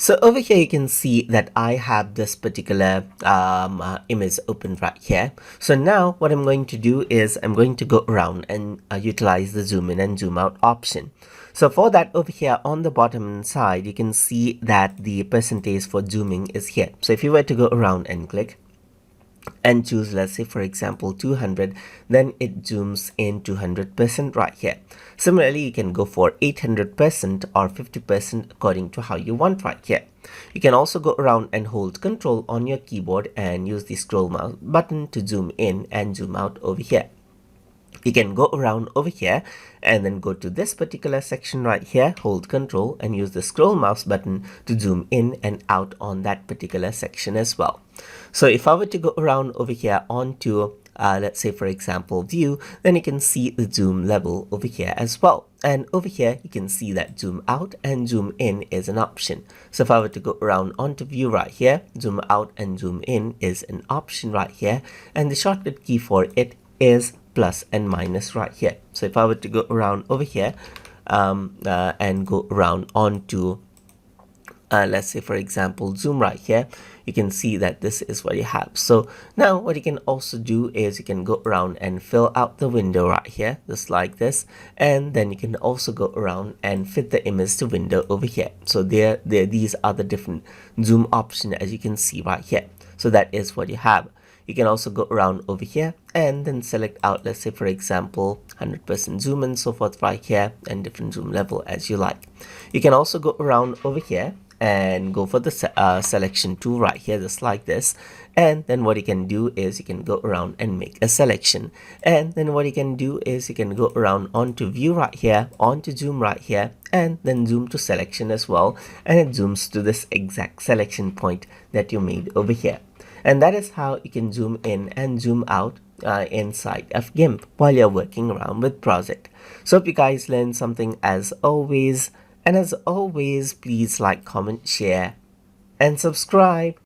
So over here you can see that I have this particular image open right here. So now what I'm going to do is I'm going to go around and utilize the zoom in and zoom out option. So for that, over here on the bottom side you can see that the percentage for zooming is here. So if you were to go around and click and choose, let's say for example 200, then it zooms in 200% right here. Similarly, you can go for 800% or 50% according to how you want right here. You can also go around and hold Control on your keyboard and use the scroll mouse button to zoom in and zoom out over here. You can go around over here and then go to this particular section right here, hold Control and use the scroll mouse button to zoom in and out on that particular section as well. So if I were to go around over here onto let's say for example view, then you can see the zoom level over here as well. And over here you can see that zoom out and zoom in is an option. So if I were to go around onto view right here, zoom out and zoom in is an option right here, and the shortcut key for it is plus and minus right here. So if I were to go around over here and go around onto let's say for example zoom right here, you can see that this is what you have. So now what you can also do is you can go around and fill out the window right here just like this, and then you can also go around and fit the image to window over here. So these are the different zoom options as you can see right here. So that is what you have. You can also go around over here and then select out, let's say for example 100% zoom and so forth right here, and different zoom level as you like. You can also go around over here and go for the selection tool right here just like this, and then what you can do is you can go around and make a selection, and then what you can do is you can go around onto view right here, onto zoom right here, and then zoom to selection as well, and it zooms to this exact selection point that you made over here. And that is how you can zoom in and zoom out inside of GIMP while you're working around with project. So hope you guys learned something as always, and as always please like, comment, share and subscribe.